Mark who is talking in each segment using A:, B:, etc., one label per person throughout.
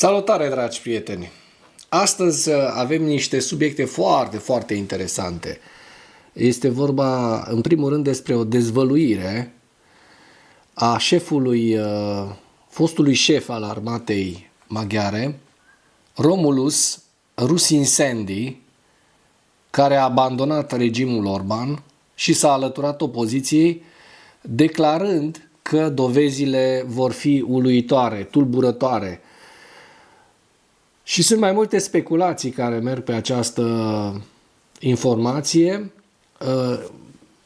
A: Salutare, dragi prieteni! Astăzi avem niște subiecte foarte, foarte interesante. Este vorba, în primul rând, despre o dezvăluire a fostului șef al armatei maghiare, Romulus Rus-Incendi, care a abandonat regimul Orban și s-a alăturat opoziției, declarând că dovezile vor fi uluitoare, tulburătoare. Și sunt mai multe speculații care merg pe această informație.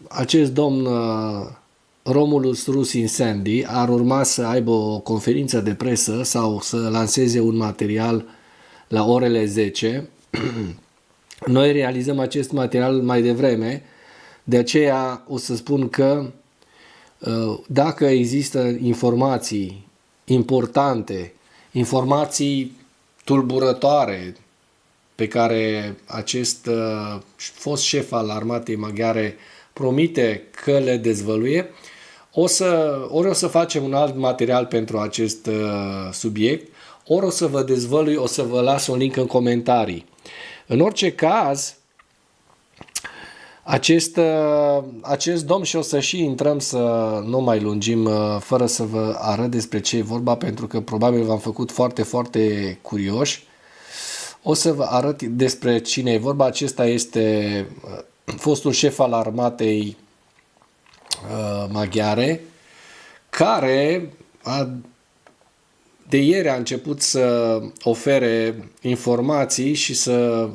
A: Acest domn Romulus Rus-Incendi ar urma să aibă o conferință de presă sau să lanseze un material la orele 10. Noi realizăm acest material mai devreme, de aceea o să spun că dacă există informații importante, informații tulburătoare pe care acest fost șef al armatei maghiare promite că le dezvăluie, ori o să facem un alt material pentru acest subiect, ori o să vă dezvălui, o să vă las un link în comentarii. În orice caz, acest domn, și o să și intrăm, să nu mai lungim fără să vă arăt despre ce e vorba, pentru că probabil v-am făcut foarte, foarte curioși. O să vă arăt despre cine e vorba. Acesta este fostul șef al armatei maghiare, care de ieri a început să ofere informații și să,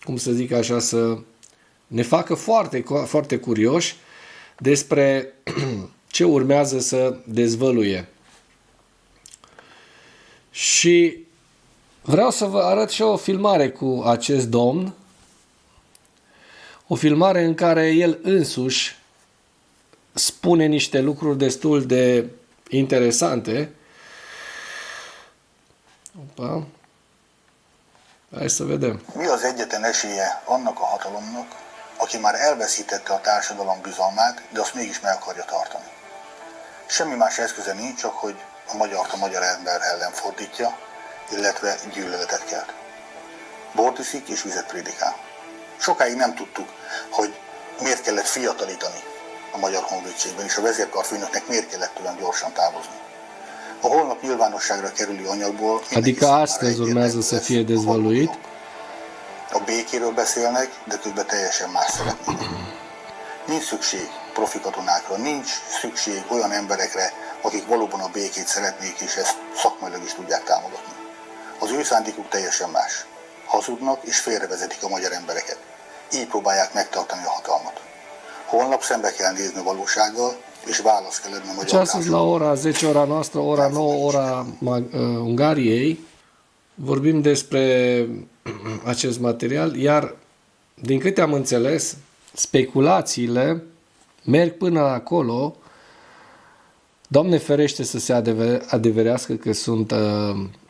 A: cum să zic așa, să ne facă foarte, foarte curioși despre ce urmează să dezvăluie. Și vreau să vă arăt și o filmare cu acest domn, o filmare în care el însuși spune niște lucruri destul de interesante. Opa. Hai să vedem.
B: Mi az egyetlen esélye annak a hatalomnak, aki már elveszítette a társadalom bizalmát, de azt mégis meg akarja tartani? Semmi más eszköze nincs, csak hogy a magyart a magyar ember ellen fordítja, illetve gyűlöletet kelt. Bordiszik és vizet prédikál. Sokáig nem tudtuk, hogy miért kellett fiatalítani a magyar honvédségben, és a vezérkarfőnöknek miért kellett olyan gyorsan távozni. A holnap nyilvánosságra kerülő anyagból...
A: Adică astăzi urmează să fie dezvăluit.
B: A békéről beszélnek, de közben teljesen más szeretnének. Nincs szükség profi katonákra, nincs szükség olyan emberekre, akik valóban a békét szeretnék, és ezt szakmailag is tudják támogatni. Az ő szándékuk teljesen más. Hazudnak és félrevezetik a magyar embereket. Így próbálják megtartani a hatalmat. Holnap szembe kell nézni a valósággal, és választ kell adni a magyar
A: Astăzi la ora 10, ora noastră, ora 9, ora Ungariei, vorbim despre acest material, iar din câte am înțeles, speculațiile merg până acolo. Doamne ferește să se adeverească că sunt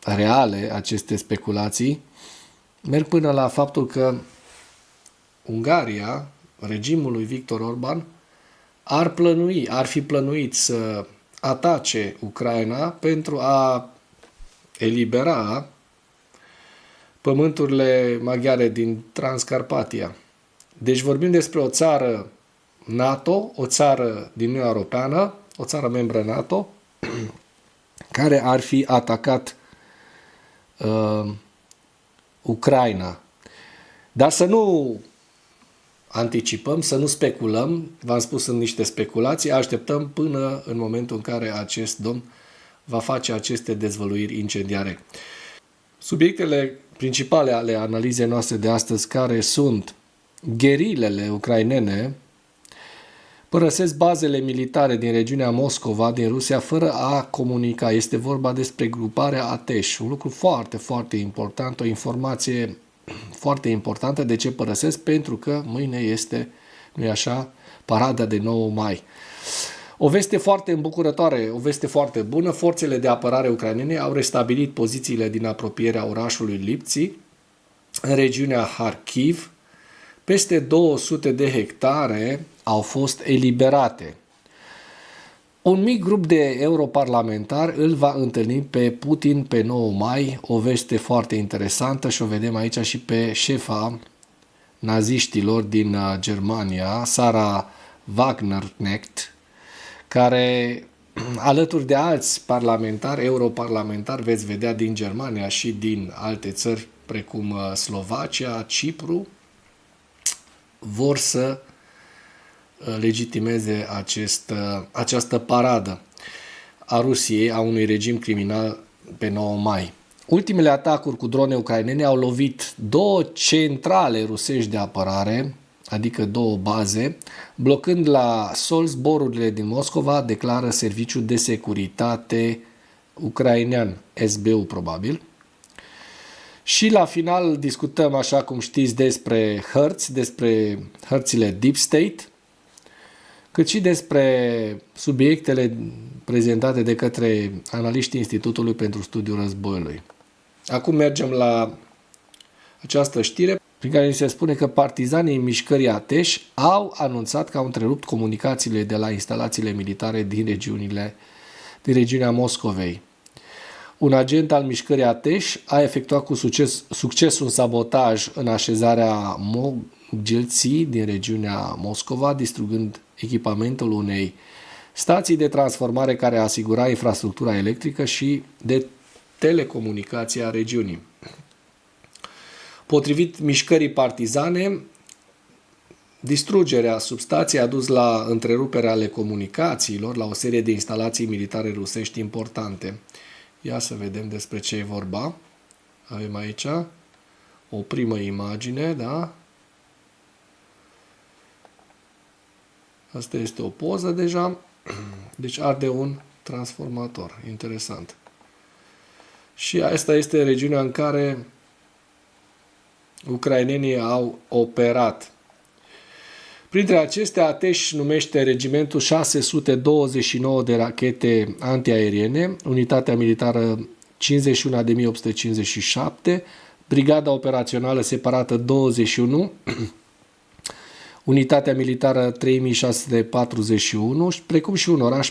A: reale aceste speculații, merg până la faptul că Ungaria, regimul lui Viktor Orban, ar fi plănuit să atace Ucraina pentru a elibera pământurile maghiare din Transcarpatia. Deci vorbim despre o țară NATO, o țară din Uniunea Europeană, o țară membră NATO, care ar fi atacat Ucraina. Dar să nu anticipăm, să nu speculăm, v-am spus, sunt niște speculații, așteptăm până în momentul în care acest domn va face aceste dezvăluiri incendiare. Subiectele principale ale analizei noastre de astăzi, care sunt: gherilele ucrainene părăsesc bazele militare din regiunea Moscova, din Rusia, fără a comunica. Este vorba despre gruparea Ateș, un lucru foarte, foarte important, o informație foarte importantă. De ce părăsesc? Pentru că mâine este, nu-i așa, parada de 9 mai. O veste foarte îmbucurătoare, o veste foarte bună: forțele de apărare ucrainene au restabilit pozițiile din apropierea orașului Lipți, în regiunea Harkiv. Peste 200 de hectare au fost eliberate. Un mic grup de europarlamentari îl va întâlni pe Putin pe 9 mai, o veste foarte interesantă și o vedem aici și pe șefa naziștilor din Germania, Sarah Wagenknecht, care alături de alți parlamentari, europarlamentari, veți vedea din Germania și din alte țări precum Slovacia, Cipru, vor să legitimeze această paradă a Rusiei, a unui regim criminal pe 9 mai. Ultimele atacuri cu drone ucrainene au lovit 2 centrale rusești de apărare, adică 2 baze, blocând la sol zborurile din Moscova, declară Serviciul de Securitate ucrainean, SBU probabil. Și la final discutăm, așa cum știți, despre hărțile Deep State, cât și despre subiectele prezentate de către analiștii Institutului pentru Studiul Războiului. Acum mergem la această știre prin care ni se spune că partizanii mișcării Ateș au anunțat că au întrerupt comunicațiile de la instalațiile militare din regiunea Moscovei. Un agent al mișcării Ateș a efectuat cu succes un sabotaj în așezarea Mogilții din regiunea Moscova, distrugând echipamentul unei stații de transformare care asigura infrastructura electrică și de telecomunicație a regiunii. Potrivit mișcării partizane, distrugerea substației a dus la întreruperea ale comunicațiilor la o serie de instalații militare rusești importante. Ia să vedem despre ce e vorba. Avem aici o primă imagine, da? Asta este o poză deja. Deci arde un transformator. Interesant. Și asta este regiunea în care ucrainenii au operat. Printre acestea, Ateș numește regimentul 629 de rachete antiaeriene, unitatea militară 51.857, brigada operațională separată 21, unitatea militară 3641, precum și un oraș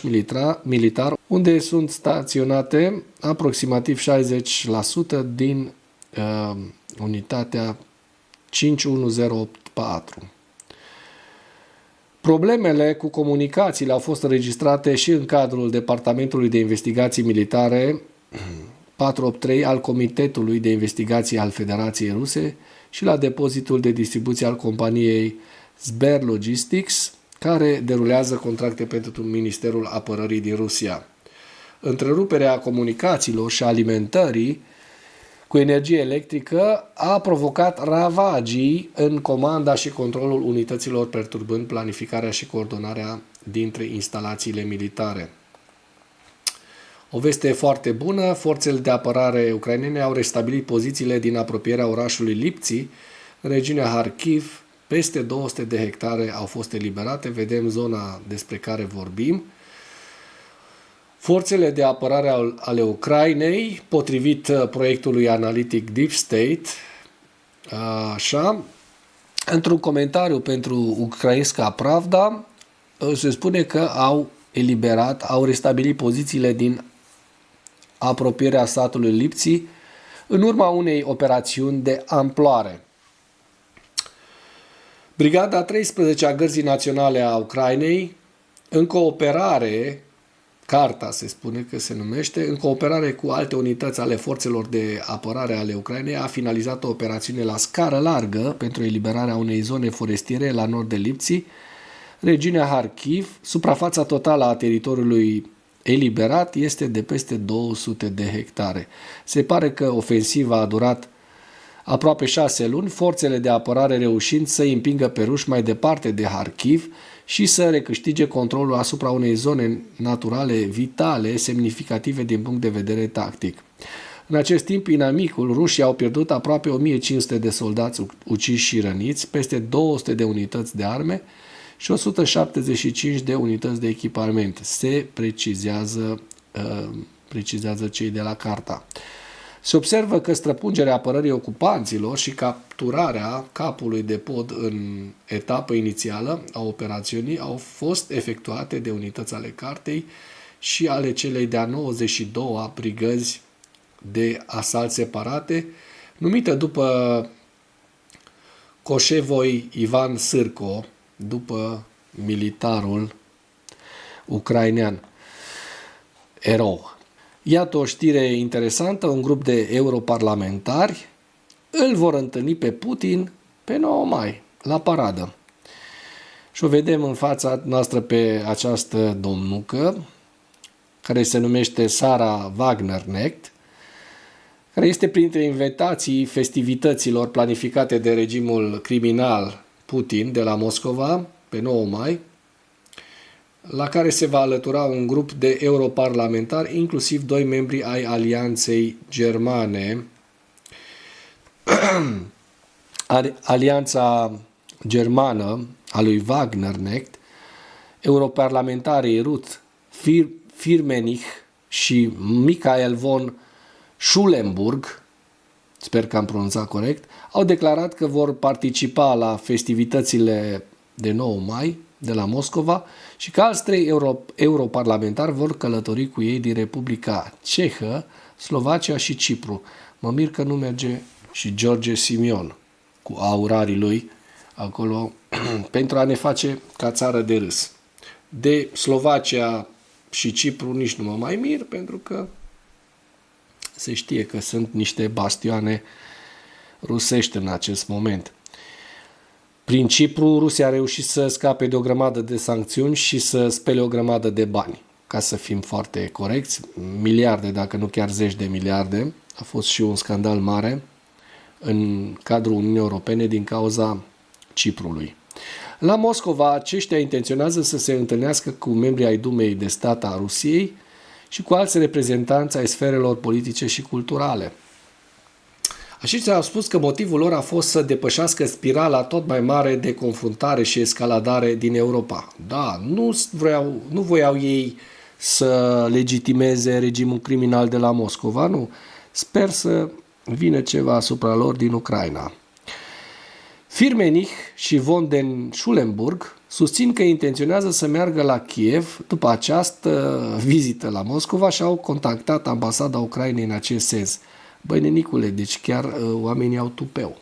A: militar unde sunt staționate aproximativ 60% din unitatea 51084. Problemele cu comunicațiile au fost înregistrate și în cadrul Departamentului de Investigații Militare 483 al Comitetului de Investigații al Federației Ruse și la depozitul de distribuție al companiei Sber Logistics, care derulează contracte pentru Ministerul Apărării din Rusia. Întreruperea comunicațiilor și alimentării cu energie electrică a provocat ravagii în comanda și controlul unităților, perturbând planificarea și coordonarea dintre instalațiile militare. O veste foarte bună, forțele de apărare ucrainene au restabilit pozițiile din apropierea orașului Lipți, în regiunea Harkiv. Peste 200 de hectare au fost eliberate, vedem zona despre care vorbim. Forțele de apărare ale Ucrainei, potrivit proiectului analitic Deep State, așa, într-un comentariu pentru Ukrainska Pravda, se spune că au eliberat, au restabilit pozițiile din apropierea satului Lipți în urma unei operațiuni de amploare. Brigada 13 a Gărzii Naționale a Ucrainei, în cooperare, Carta se spune că se numește, în cooperare cu alte unități ale forțelor de apărare ale Ucrainei, a finalizat o operațiune la scară largă pentru eliberarea unei zone forestiere la nord de Lipți, regiunea Harkiv. Suprafața totală a teritoriului eliberat este de peste 200 de hectare. Se pare că ofensiva a durat aproape 6 luni, forțele de apărare reușind să îi împingă pe ruși mai departe de Harkiv și să recâștige controlul asupra unei zone naturale vitale, semnificative din punct de vedere tactic. În acest timp, inamicul, rușii au pierdut aproape 1500 de soldați uciși și răniți, peste 200 de unități de arme și 175 de unități de echipament. Se precizează cei de la Carta. Se observă că străpungerea apărării ocupanților și capturarea capului de pod în etapă inițială a operațiunii au fost efectuate de unități ale cartei și ale celei de-a 92-a brigăzi de asalt separate, numită după Coșevoi Ivan Sârco, după militarul ucrainean, erou. Iată o știre interesantă, un grup de europarlamentari îl vor întâlni pe Putin pe 9 mai, la paradă. Și o vedem în fața noastră pe această domnucă, care se numește Sara Wagner-Knecht, care este printre invitații festivităților planificate de regimul criminal Putin de la Moscova pe 9 mai, la care se va alătura un grup de europarlamentari, inclusiv 2 membri ai Alianței Germane. Alianța Germană a lui Wagner-Knecht, europarlamentarii Ruth Firmenich și Michael von Schulenburg, sper că am pronunțat corect, au declarat că vor participa la festivitățile de 9 mai de la Moscova și că alți 3 europarlamentari vor călători cu ei din Republica Cehă, Slovacia și Cipru. Mă mir că nu merge și George Simion cu aurarii lui acolo pentru a ne face ca țară de râs. De Slovacia și Cipru nici nu mă mai mir, pentru că se știe că sunt niște bastioane rusești în acest moment. Prin Cipru, Rusia a reușit să scape de o grămadă de sancțiuni și să spele o grămadă de bani. Ca să fim foarte corecți, miliarde, dacă nu chiar 10 de miliarde. A fost și un scandal mare în cadrul Uniunii Europene din cauza Ciprului. La Moscova, aceștia intenționează să se întâlnească cu membrii ai Dumei de stat a Rusiei și cu alți reprezentanți ai sferelor politice și culturale. Aceștia au spus că motivul lor a fost să depășească spirala tot mai mare de confruntare și escaladare din Europa. Da, nu voiau ei să legitimeze regimul criminal de la Moscova, nu. Sper să vină ceva asupra lor din Ucraina. Firmenich și von den Schulenburg susțin că intenționează să meargă la Kiev după această vizită la Moscova și au contactat ambasada Ucrainei în acest sens. Băi, nenicule, deci chiar oamenii au tupeu.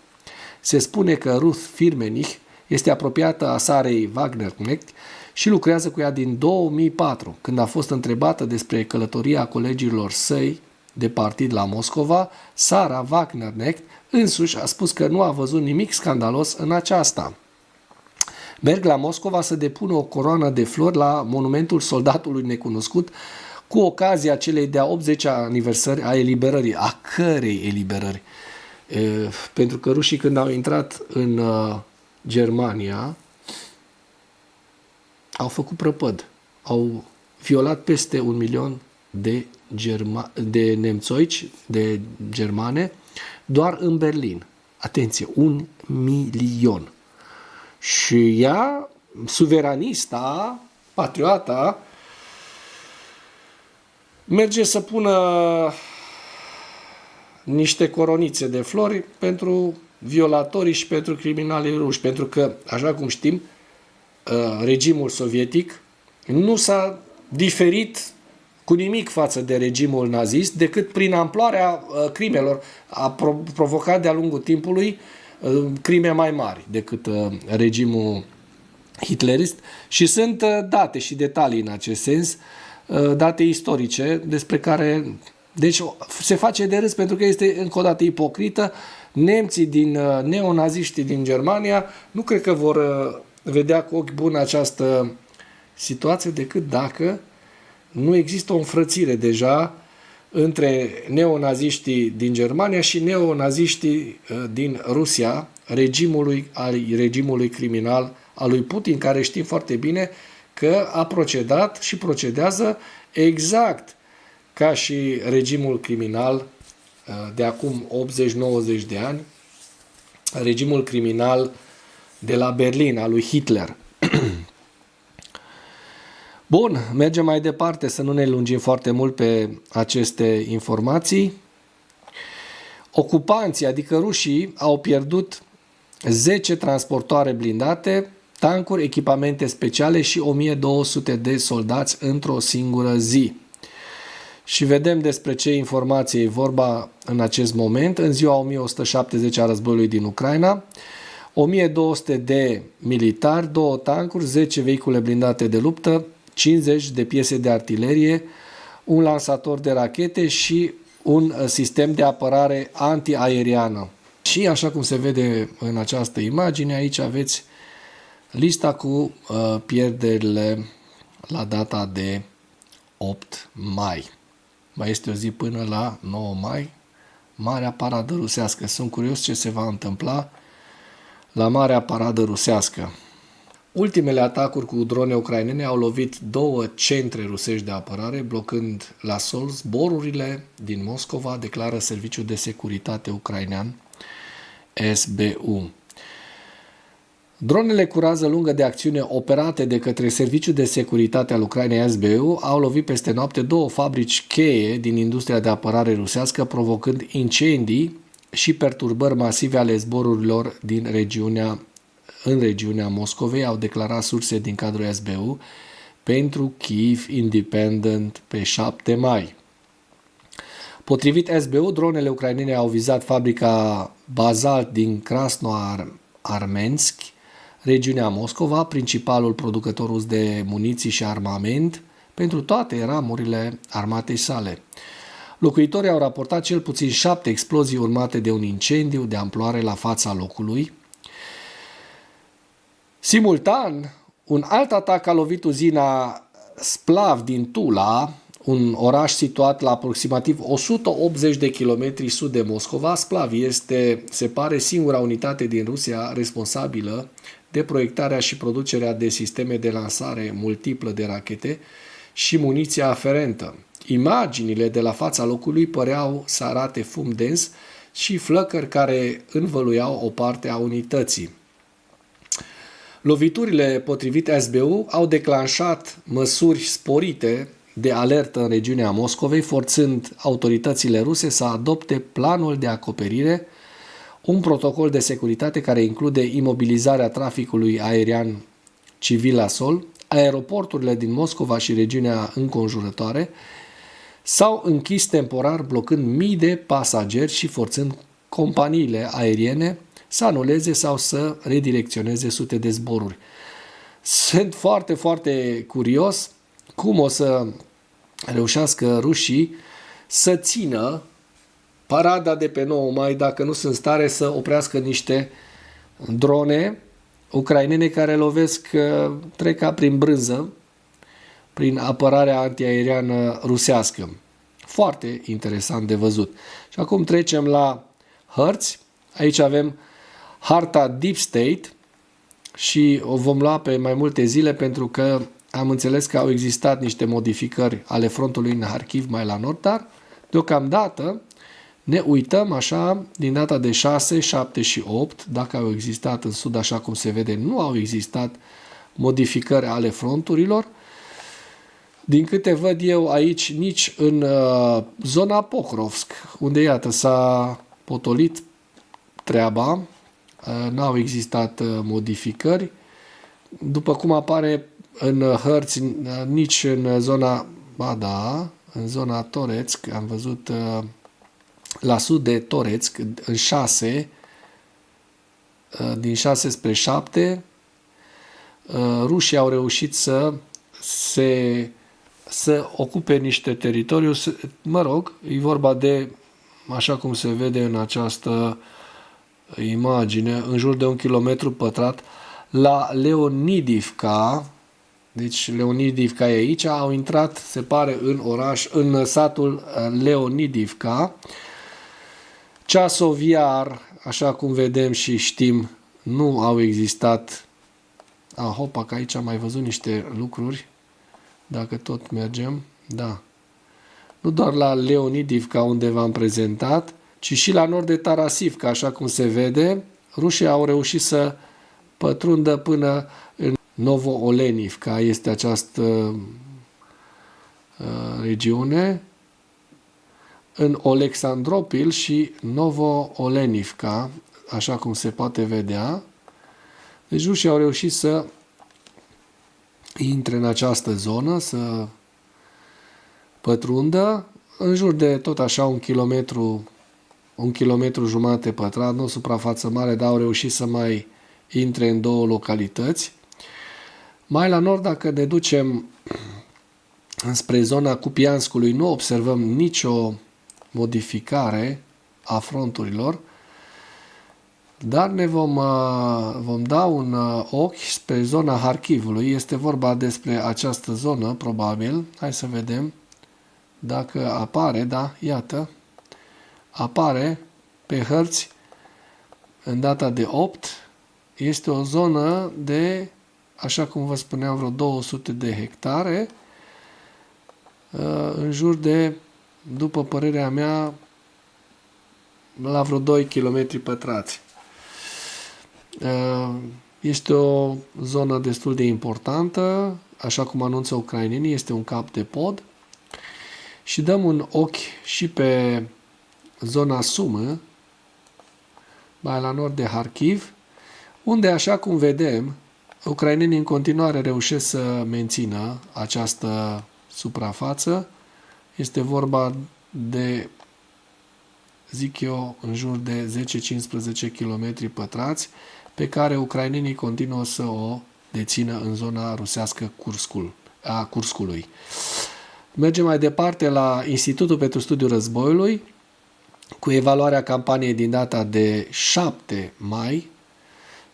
A: Se spune că Ruth Firmenich este apropiată a Sarei Wagner-Knecht și lucrează cu ea din 2004, când a fost întrebată despre călătoria colegilor săi de partid la Moscova. Sara Wagner-Knecht însuși a spus că nu a văzut nimic scandalos în aceasta. Merg la Moscova să depună o coroană de flori la monumentul soldatului necunoscut cu ocazia celei de-a 80-a aniversări a eliberării. A cărei eliberări? Pentru că rușii, când au intrat în Germania, au făcut prăpăd. Au violat peste 1 milion de nemțoici, de germane, doar în Berlin. Atenție, 1 milion. Și ea, suveranista, patriota, merge să pună niște coronițe de flori pentru violatorii și pentru criminalii ruși. Pentru că, așa cum știm, regimul sovietic nu s-a diferit cu nimic față de regimul nazist, decât prin amploarea crimelor. A provocat de-a lungul timpului crime mai mari decât regimul hitlerist și sunt date și detalii în acest sens, date istorice despre care... Deci se face de râs pentru că este încă o dată ipocrită. Nemții neonaziștii din Germania nu cred că vor vedea cu ochi buni această situație decât dacă nu există o înfrățire deja între neonaziștii din Germania și neonaziștii din Rusia, regimului criminal al lui Putin, care știm foarte bine că a procedat și procedează exact ca și regimul criminal de acum 80-90 de ani, regimul criminal de la Berlin, al lui Hitler. Bun, mergem mai departe, să nu ne lungim foarte mult pe aceste informații. Ocupanții, adică rușii, au pierdut 10 transportoare blindate, tancuri, echipamente speciale și 1200 de soldați într-o singură zi. Și vedem despre ce informație e vorba în acest moment. În ziua 1170 a războiului din Ucraina, 1200 de militari, 2 tancuri, 10 vehicule blindate de luptă, 50 de piese de artilerie, un lansator de rachete și un sistem de apărare antiaeriană. Și așa cum se vede în această imagine, aici aveți lista cu pierderile la data de 8 mai. Mai este o zi până la 9 mai, Marea Paradă Rusească. Sunt curios ce se va întâmpla la Marea Paradă Rusească. Ultimele atacuri cu drone ucrainene au lovit 2 centre rusești de apărare, blocând la sol zborurile din Moscova, declară Serviciul de Securitate Ucrainean, SBU. Dronele cu rază lungă de acțiune operate de către Serviciul de Securitate al Ucrainei SBU au lovit peste noapte 2 fabrici cheie din industria de apărare rusească, provocând incendii și perturbări masive ale zborurilor în regiunea Moscovei, au declarat surse din cadrul SBU pentru Kyiv Independent pe 7 mai. Potrivit SBU, dronele ucrainene au vizat fabrica Bazalt din Krasnoarmensk, regiunea Moscova, principalul producător rus de muniții și armament pentru toate ramurile armatei sale. Locuitorii au raportat cel puțin 7 explozii urmate de un incendiu de amploare la fața locului. Simultan, un alt atac a lovit uzina Splav din Tula, un oraș situat la aproximativ 180 de kilometri sud de Moscova. Splav este, se pare, singura unitate din Rusia responsabilă de proiectarea și producerea de sisteme de lansare multiplă de rachete și muniția aferentă. Imaginile de la fața locului păreau să arate fum dens și flăcări care învăluiau o parte a unității. Loviturile, potrivit SBU, au declanșat măsuri sporite de alertă în regiunea Moscovei, forțând autoritățile ruse să adopte planul de acoperire, un protocol de securitate care include imobilizarea traficului aerian civil la sol. Aeroporturile din Moscova și regiunea înconjurătoare s-au închis temporar, blocând mii de pasageri și forțând companiile aeriene să anuleze sau să redirecționeze sute de zboruri. Sunt foarte, foarte curios cum o să reușească rușii să țină parada de pe 9 mai dacă nu sunt în stare să oprească niște drone ucrainene care lovesc, trec ca prin brânză, prin apărarea antiaeriană rusească. Foarte interesant de văzut. Și acum trecem la hărți. Aici avem harta Deep State și o vom lua pe mai multe zile pentru că am înțeles că au existat niște modificări ale frontului în Kharkiv mai la nord, dar deocamdată ne uităm așa din data de 6, 7 și 8, dacă au existat în sud, așa cum se vede, nu au existat modificări ale fronturilor. Din câte văd eu aici, nici în zona Pokrovsk, unde iată s-a potolit treaba, n-au existat modificări. După cum apare în hărți, nici în zona, în zona Toretsk, am văzut la sud de Toretsk, în 6, din 6 spre 7, rușii au reușit să ocupe niște teritoriu, e vorba de, așa cum se vede în această imagine, în jur de 1 kilometru pătrat, la Leonidivka. Deci Leonidivka e aici, au intrat, se pare, în satul Leonidivka. Ceasoviar, așa cum vedem și știm, nu au existat. Hopa, că aici am mai văzut niște lucruri, dacă tot mergem, da. Nu doar la Leonidivka, unde v-am prezentat, ci și la nord de Tarasivka, așa cum se vede, rușii au reușit să pătrundă până în Novo-Olenivka, este această regiune. în Alexandropil și Novo-Olenivka, așa cum se poate vedea. Deci rușii au reușit să intre în această zonă, să pătrundă în jur de tot așa un kilometru jumate pătrat, nu o suprafață mare, dar au reușit să mai intre în 2 localități. Mai la nord, dacă ne ducem spre zona Kupianskului, nu observăm nicio modificare a fronturilor, dar ne vom da un ochi spre zona Harkivului. Este vorba despre această zonă, probabil. Hai să vedem dacă apare, da, iată, apare pe hărți în data de 8. Este o zonă de, așa cum vă spuneam, vreo 200 de hectare, în jur de, după părerea mea, la vreo 2 km pătrați. Este o zonă destul de importantă, așa cum anunță ucrainenii, este un cap de pod. Și dăm un ochi și pe zona Sumă, mai la nord de Harkiv, unde, așa cum vedem, ucrainenii în continuare reușesc să mențină această suprafață. Este vorba de, zic eu, în jur de 10-15 km pătrați, pe care ucrainenii continuă să o dețină în zona rusească Kurskului. Mergem mai departe la Institutul pentru Studiul Războiului, cu evaluarea campaniei din data de 7 mai.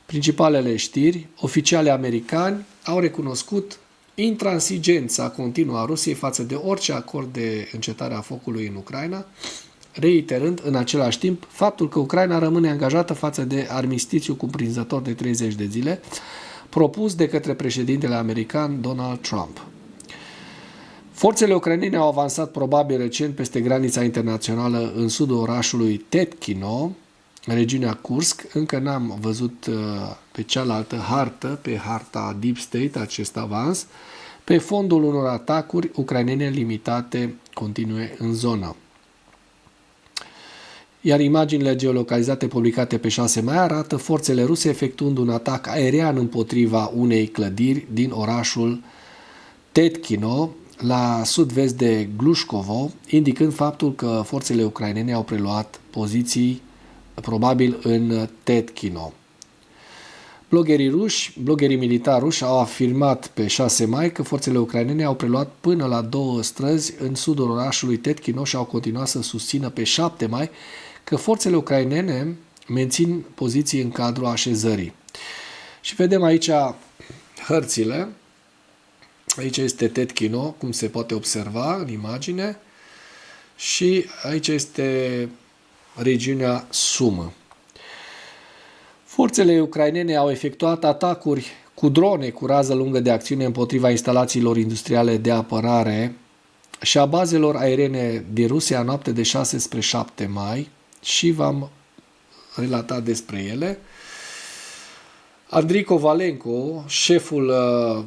A: Principalele știri: oficialii americani au recunoscut intransigența continuă a Rusiei față de orice acord de încetare a focului în Ucraina, reiterând în același timp faptul că Ucraina rămâne angajată față de armistițiul cuprinzător de 30 de zile propus de către președintele american Donald Trump. Forțele ucrainene au avansat probabil recent peste granița internațională în sudul orașului Tetkino, în regiunea Kursk. Încă n-am văzut pe cealaltă hartă, pe harta Deep State, acest avans, pe fondul unor atacuri ucrainene limitate continue în zonă. Iar imaginile geolocalizate publicate pe 6 mai arată forțele ruse efectuând un atac aerian împotriva unei clădiri din orașul Tetkino, la sud-vest de Glușcovo, indicând faptul că forțele ucrainene au preluat poziții probabil în Tetkino. Bloggerii militari ruși au afirmat pe 6 mai că forțele ucrainene au preluat până la 2 străzi în sudul orașului Tetkino și au continuat să susțină pe 7 mai că forțele ucrainene mențin poziții în cadrul așezării. Și vedem aici hărțile. Aici este Tetkino, cum se poate observa în imagine, și aici este regiunea Sumă. Forțele ucrainene au efectuat atacuri cu drone cu rază lungă de acțiune împotriva instalațiilor industriale de apărare și a bazelor aeriene din Rusia în noapte de 6 spre 7 mai și v-am relatat despre ele. Andrei Kovalenko, șeful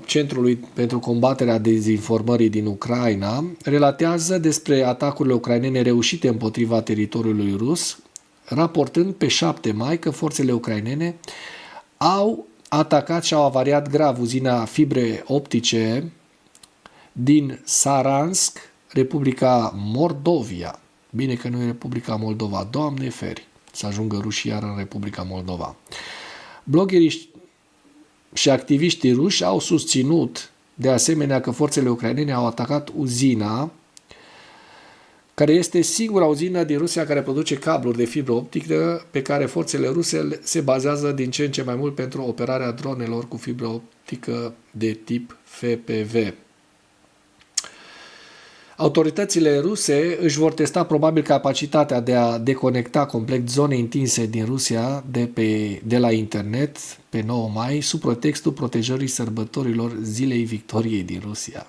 A: Centrului pentru combaterea dezinformării din Ucraina, relatează despre atacurile ucrainene reușite împotriva teritoriului rus, raportând pe 7 mai că forțele ucrainene au atacat și au avariat grav uzina fibre optice din Saransk, Republica Mordovia. Bine că nu e Republica Moldova. Doamne feri să ajungă rușii iar în Republica Moldova. Bloggerii și activiștii ruși au susținut de asemenea că forțele ucrainene au atacat uzina, care este singura uzină din Rusia care produce cabluri de fibră optică pe care forțele ruse se bazează din ce în ce mai mult pentru operarea dronelor cu fibră optică de tip FPV. Autoritățile ruse își vor testa probabil capacitatea de a deconecta complet zone întinse din Rusia de la internet pe 9 mai sub pretextul protejării sărbătorilor Zilei Victoriei din Rusia,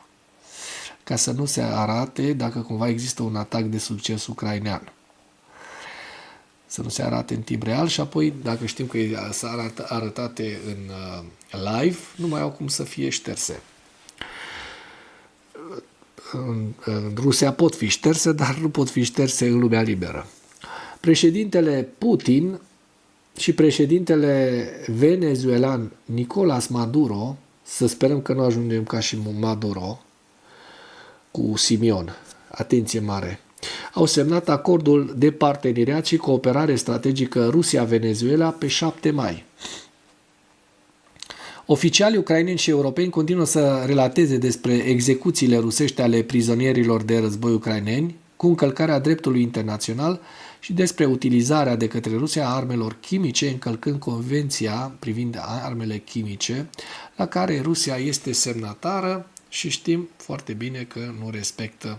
A: ca să nu se arate dacă cumva există un atac de succes ucrainean. Să nu se arate în timp real și apoi, dacă știm că sunt arătate în live, nu mai au cum să fie șterse. în Rusia pot fi șterse, dar nu pot fi șterse în lumea liberă. Președintele Putin și președintele venezuelan Nicolás Maduro, să sperăm că nu ajungem ca și Maduro cu Simion, atenție mare, au semnat acordul de parteneriat și cooperare strategică Rusia-Venezuela pe 7 mai. Oficialii ucraineni și europeni continuă să relateze despre execuțiile rusești ale prizonierilor de război ucraineni cu încălcarea dreptului internațional și despre utilizarea de către Rusia a armelor chimice, încălcând convenția privind armele chimice, la care Rusia este semnatară și știm foarte bine că nu respectă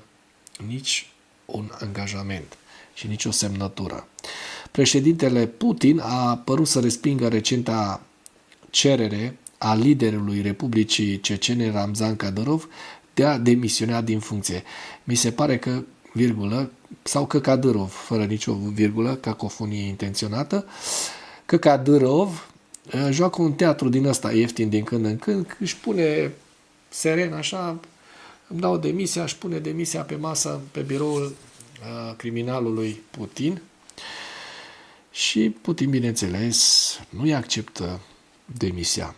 A: nici un angajament și nici o semnătură. Președintele Putin a părut să respingă recenta cerere a liderului Republicii Cecene, Ramzan Kadyrov, de a demisiona din funcție. Mi se pare că, virgulă, sau că Kadyrov, fără nicio virgulă, cacofonie intenționată, că Kadyrov joacă un teatru din ăsta ieftin din când în când, își pune seren așa, îmi dau demisia, își pune demisia pe masă, pe biroul criminalului Putin și Putin, bineînțeles, nu-i acceptă demisia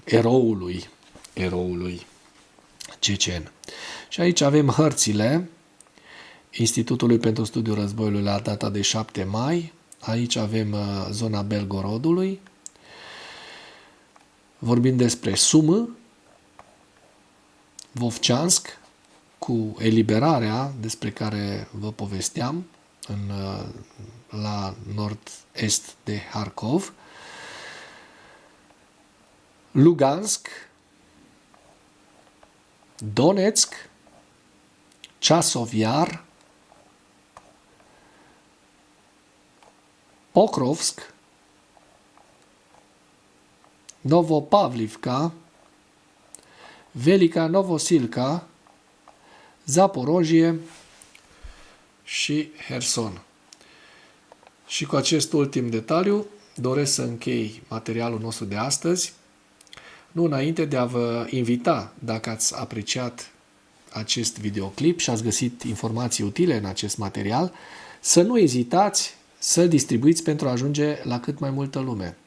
A: eroului cecen. Și aici avem hărțile Institutului pentru Studiul Războiului la data de 7 mai. Aici avem zona Belgorodului. Vorbim despre Sumă, Vovceansk, cu eliberarea despre care vă povesteam la nord-est de Harkov, Lugansk, Donetsk, Chasov Yar, Pokrovsk, Novopavlivka, Velika Novosilka, Zaporojie și Herson. Și cu acest ultim detaliu doresc să închei materialul nostru de astăzi, nu înainte de a vă invita, dacă ați apreciat acest videoclip și ați găsit informații utile în acest material, să nu ezitați să distribuiți pentru a ajunge la cât mai multă lume.